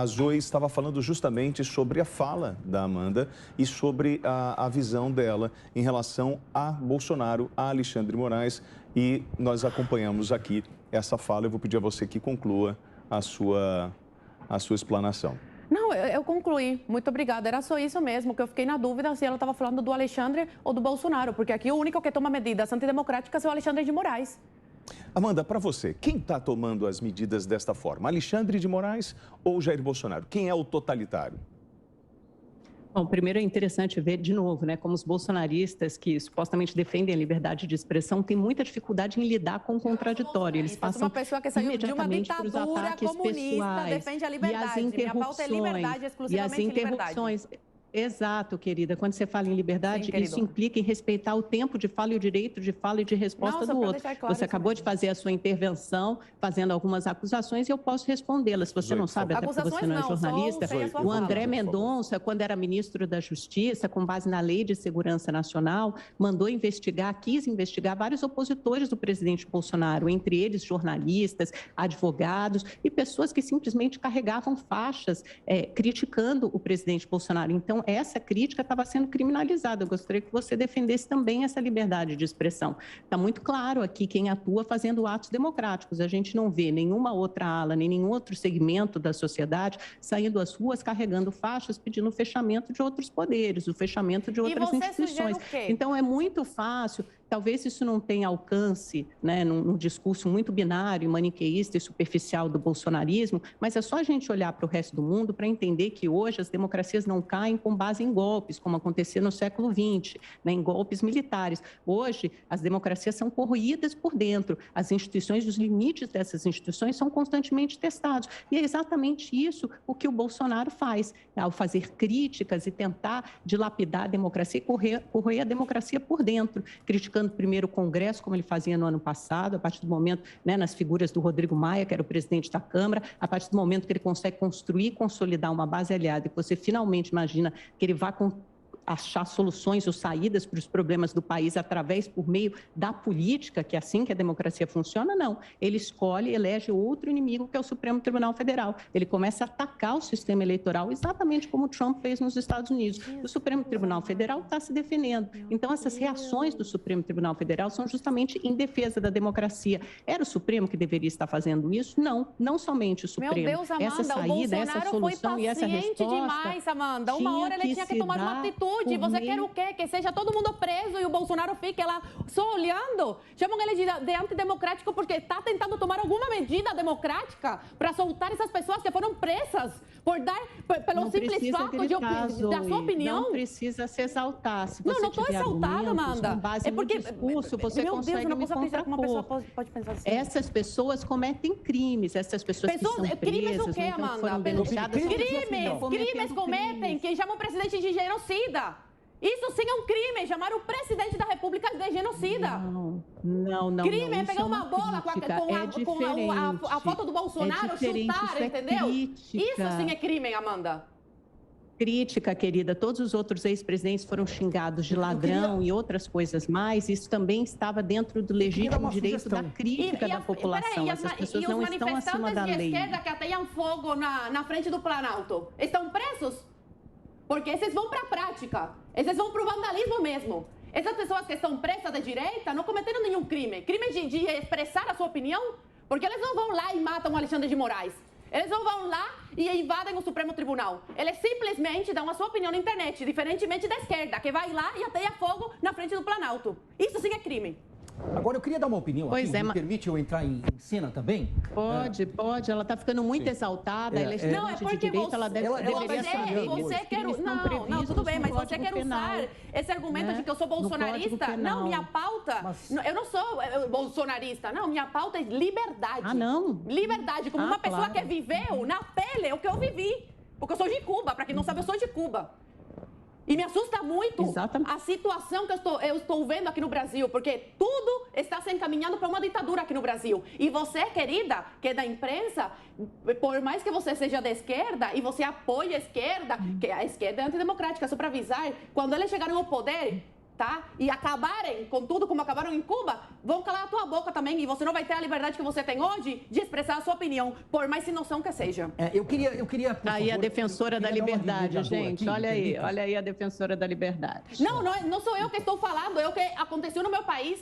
A Zoe estava falando justamente sobre a fala da Amanda e sobre a visão dela em relação a Bolsonaro, a Alexandre Moraes. E nós acompanhamos aqui essa fala. Eu vou pedir a você que conclua a sua explanação. Não, eu concluí. Muito obrigada. Era só isso mesmo, que eu fiquei na dúvida se ela estava falando do Alexandre ou do Bolsonaro, porque aqui o único que toma medidas antidemocráticas é o Alexandre de Moraes. Amanda, para você, quem está tomando as medidas desta forma? Alexandre de Moraes ou Jair Bolsonaro? Quem é o totalitário? Bom, primeiro é interessante ver de novo, né, como os bolsonaristas que supostamente defendem a liberdade de expressão têm muita dificuldade em lidar com o contraditório. Eles passam uma pessoa que saiu de uma ditadura comunista, pessoais, defende a liberdade. Minha pauta é liberdade, exclusivamente interrupções. Exato, querida. Quando você fala em liberdade, isso implica em respeitar o tempo de fala e o direito de fala e de resposta do outro. Claro, você acabou de fazer a sua intervenção, fazendo algumas acusações, e eu posso respondê-las. Se você não sabe, até porque você não é jornalista, o André Mendonça, quando era ministro da Justiça, com base na Lei de Segurança Nacional, mandou investigar, quis investigar vários opositores do presidente Bolsonaro, entre eles jornalistas, advogados e pessoas que simplesmente carregavam faixas criticando o presidente Bolsonaro. Então, essa crítica estava sendo criminalizada. Eu gostaria que você defendesse também essa liberdade de expressão. Está muito claro aqui quem atua fazendo atos democráticos. A gente não vê nenhuma outra ala, nem nenhum outro segmento da sociedade saindo às ruas carregando faixas pedindo o fechamento de outros poderes, o fechamento de outras instituições. Então, é muito fácil. Talvez isso não tenha alcance, né, num discurso muito binário, maniqueísta e superficial do bolsonarismo, mas é só a gente olhar para o resto do mundo para entender que hoje as democracias não caem com base em golpes, como acontecia no século XX, né, em golpes militares. Hoje, as democracias são corroídas por dentro, as instituições, os limites dessas instituições são constantemente testados. E é exatamente isso o que o Bolsonaro faz, ao fazer críticas e tentar dilapidar a democracia e corroer a democracia por dentro, criticando primeiro o Congresso, como ele fazia no ano passado, a partir do momento, né, nas figuras do Rodrigo Maia, que era o presidente da Câmara, a partir do momento que ele consegue construir e consolidar uma base aliada, e que você finalmente imagina que ele vá achar soluções ou saídas para os problemas do país por meio da política, que é assim que a democracia funciona, não. Ele escolhe, elege outro inimigo, que é o Supremo Tribunal Federal. Ele começa a atacar o sistema eleitoral, exatamente como o Trump fez nos Estados Unidos. O Supremo Tribunal Federal está se defendendo. Então, essas reações do Supremo Tribunal Federal são justamente em defesa da democracia. Era o Supremo que deveria estar fazendo isso? Não, não somente o Supremo. Meu Deus, Amanda, essa saída, essa solução e essa resposta demais, Amanda. Uma hora ele tinha que tomar uma atitude. Você quer o quê? Que seja todo mundo preso e o Bolsonaro fique lá só olhando? Chamam ele de antidemocrático porque está tentando tomar alguma medida democrática para soltar essas pessoas que foram presas pelo simples fato da sua opinião? Não precisa se exaltar. Se você não estou exaltada, Amanda. Com base no discurso, você consegue me contrapor. Pode pensar assim. Essas pessoas cometem crimes, essas pessoas que são presas, crimes o quê, então, Amanda? foram denunciadas... Crimes cometem quem chama o presidente de genocida. Isso sim é um crime, chamar o presidente da República de genocida. Não. Crime é pegar uma bola com a foto do Bolsonaro, chutar, entendeu? Isso sim é crime, Amanda. Crítica, querida. Todos os outros ex-presidentes foram xingados de ladrão e outras coisas mais. Isso também estava dentro do legítimo direito da crítica da população. Essas pessoas não estão acima da lei. E os manifestantes de esquerda que ateiam fogo na frente do Planalto estão presos? Porque esses vão para a prática, esses vão para o vandalismo mesmo. Essas pessoas que estão presas da direita não cometeram nenhum crime. Crime de expressar a sua opinião, porque eles não vão lá e matam o Alexandre de Moraes. Eles não vão lá e invadem o Supremo Tribunal. Eles simplesmente dão a sua opinião na internet, diferentemente da esquerda, que vai lá e ateia fogo na frente do Planalto. Isso sim é crime. Agora, eu queria dar uma opinião aqui, me permite eu entrar em cena também? Pode, ela está ficando muito exaltada, ela é estudante de direito, ela deveria saber. Não, tudo bem, mas você quer usar esse argumento de que eu sou bolsonarista? Não, minha pauta, eu não sou bolsonarista, não, minha pauta é liberdade. Ah, não? Liberdade, como uma pessoa que viveu na pele o que eu vivi, porque eu sou de Cuba, para quem não sabe, eu sou de Cuba. E me assusta muito a situação que eu estou vendo aqui no Brasil, porque tudo está se encaminhando para uma ditadura aqui no Brasil. E você, querida, que é da imprensa, por mais que você seja da esquerda e você apoie a esquerda, que a esquerda é antidemocrática, só para avisar, quando eles chegaram ao poder, tá? E acabarem com tudo como acabaram em Cuba, vão calar a tua boca também e você não vai ter a liberdade que você tem hoje de expressar a sua opinião, por mais sem noção que seja. Eu queria aí favor, a defensora da liberdade, gente, aqui, olha aí a defensora da liberdade. Não sou eu que estou falando, é o que aconteceu no meu país.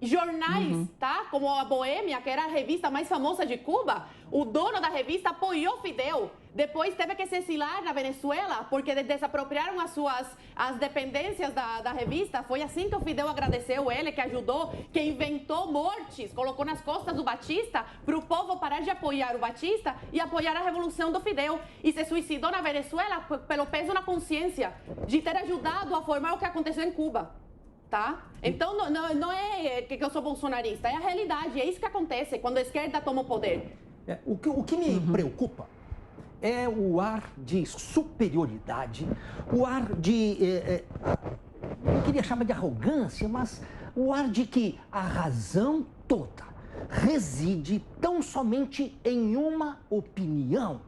Jornais, tá? Como a Boêmia, que era a revista mais famosa de Cuba, o dono da revista apoiou Fidel. Depois teve que se exilar na Venezuela, porque desapropriaram as dependências da revista. Foi assim que o Fidel agradeceu ele, que ajudou, que inventou mortes, colocou nas costas do Batista, para o povo parar de apoiar o Batista e apoiar a revolução do Fidel. E se suicidou na Venezuela pelo peso na consciência de ter ajudado a formar o que aconteceu em Cuba. Tá? Então, não é que eu sou bolsonarista, é a realidade, é isso que acontece quando a esquerda toma o poder. O que me preocupa é o ar de superioridade, o ar de... eu queria chamar de arrogância, mas o ar de que a razão toda reside tão somente em uma opinião.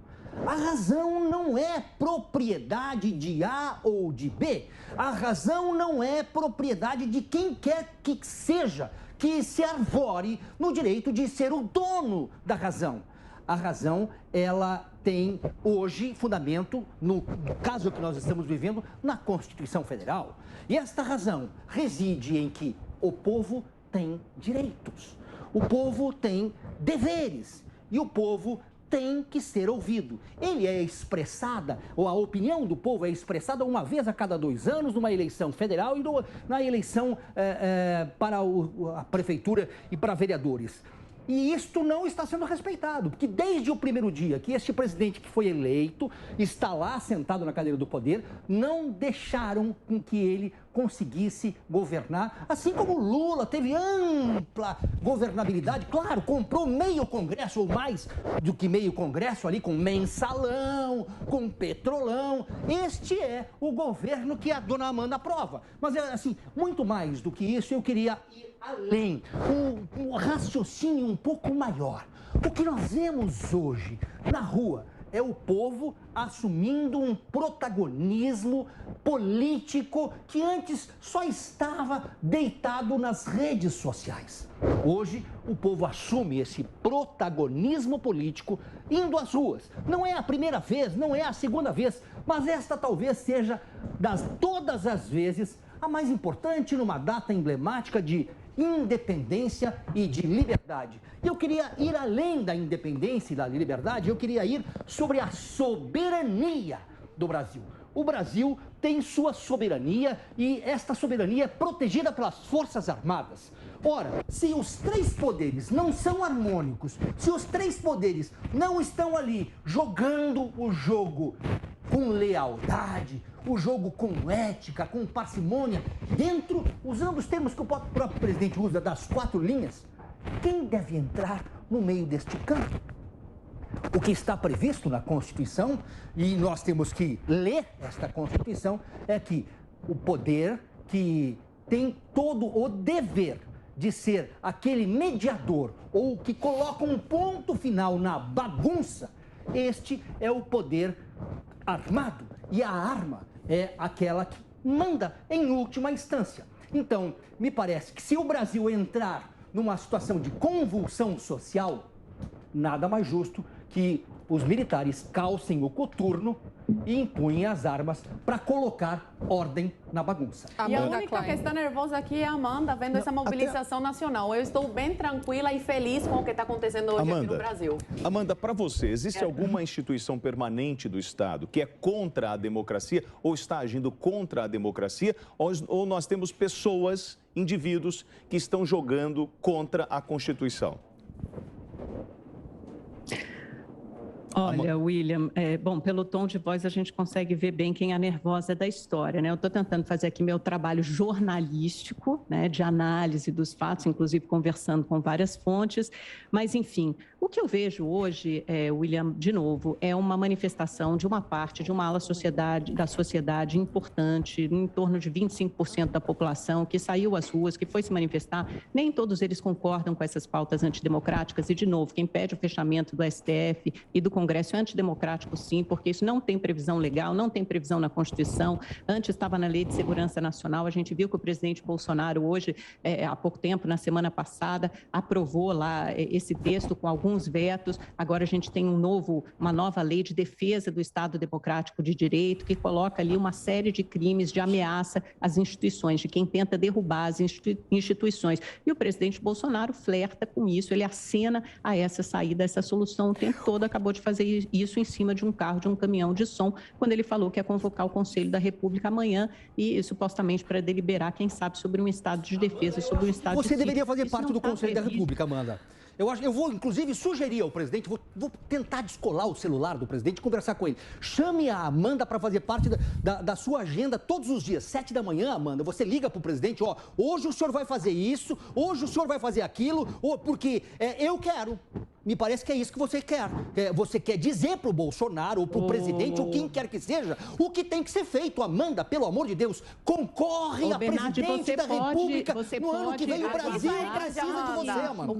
A razão não é propriedade de A ou de B. A razão não é propriedade de quem quer que seja, que se arvore no direito de ser o dono da razão. A razão, ela tem hoje fundamento, no caso que nós estamos vivendo, na Constituição Federal. E esta razão reside em que o povo tem direitos, o povo tem deveres e o povo tem que ser ouvido. Ele é expressada, ou a opinião do povo é expressada uma vez a cada 2 anos, numa eleição federal e na eleição para a prefeitura e para vereadores. E isto não está sendo respeitado, porque desde o primeiro dia que este presidente que foi eleito está lá sentado na cadeira do poder, não deixaram com que ele conseguisse governar, assim como Lula teve ampla governabilidade, claro, comprou meio Congresso ou mais do que meio Congresso ali com mensalão, com petrolão. Este é o governo que a dona Amanda aprova. Mas assim, muito mais do que isso, eu queria ir além, um raciocínio um pouco maior. O que nós vemos hoje na rua é o povo assumindo um protagonismo político que antes só estava deitado nas redes sociais. Hoje, o povo assume esse protagonismo político indo às ruas. Não é a primeira vez, não é a segunda vez, mas esta talvez seja, todas as vezes, a mais importante numa data emblemática de independência e de liberdade. E eu queria ir além da independência e da liberdade, eu queria ir sobre a soberania do Brasil. O Brasil tem sua soberania e esta soberania é protegida pelas Forças Armadas. Ora, se os 3 poderes não são harmônicos, se os 3 poderes não estão ali jogando o jogo com lealdade, o jogo com ética, com parcimônia, usando os termos que o próprio presidente usa, das 4 linhas, quem deve entrar no meio deste campo? O que está previsto na Constituição, e nós temos que ler esta Constituição, é que o poder que tem todo o dever de ser aquele mediador ou que coloca um ponto final na bagunça, este é o poder armado. E a arma é aquela que manda em última instância. Então, me parece que se o Brasil entrar numa situação de convulsão social, nada mais justo que os militares calcem o coturno e impunhem as armas para colocar ordem na bagunça. E a única que está nervosa aqui é a Amanda, vendo essa mobilização nacional. Eu estou bem tranquila e feliz com o que está acontecendo hoje aqui no Brasil. Amanda, para você, existe alguma instituição permanente do Estado que é contra a democracia ou está agindo contra a democracia? Ou nós temos pessoas, indivíduos, que estão jogando contra a Constituição? Olha, William, bom, pelo tom de voz a gente consegue ver bem quem é a nervosa da história, né? Eu estou tentando fazer aqui meu trabalho jornalístico, né, de análise dos fatos, inclusive conversando com várias fontes, mas, enfim, o que eu vejo hoje, William, de novo, é uma manifestação de uma parte, de uma ala da sociedade importante, em torno de 25% da população que saiu às ruas, que foi se manifestar. Nem todos eles concordam com essas pautas antidemocráticas e, de novo, quem pede o fechamento do STF e do Congresso Congresso é antidemocrático, sim, porque isso não tem previsão legal, não tem previsão na Constituição. Antes estava na Lei de Segurança Nacional. A gente viu que o presidente Bolsonaro hoje, há pouco tempo, na semana passada, aprovou lá esse texto com alguns vetos. Agora a gente tem uma nova lei de defesa do Estado Democrático de Direito, que coloca ali uma série de crimes de ameaça às instituições, de quem tenta derrubar as instituições. E o presidente Bolsonaro flerta com isso, ele acena a essa saída, essa solução o tempo todo, acabou de fazer isso em cima de um carro, de um caminhão de som, quando ele falou que ia convocar o Conselho da República amanhã e supostamente para deliberar, quem sabe, sobre um estado de defesa, sobre um estado de... Você deveria fazer parte do Conselho da República, Amanda. Eu vou, inclusive, sugerir ao presidente, vou tentar descolar o celular do presidente e conversar com ele. Chame a Amanda para fazer parte da sua agenda todos os dias. 7 da manhã, Amanda, você liga para o presidente, ó, hoje o senhor vai fazer isso, hoje o senhor vai fazer aquilo, porque eu quero. Me parece que é isso que você quer. Você quer dizer para o Bolsonaro, ou para o presidente, ou quem quer que seja, o que tem que ser feito. Amanda, pelo amor de Deus, concorre a presidente da República no ano que vem. O Brasil precisa de você, Amanda.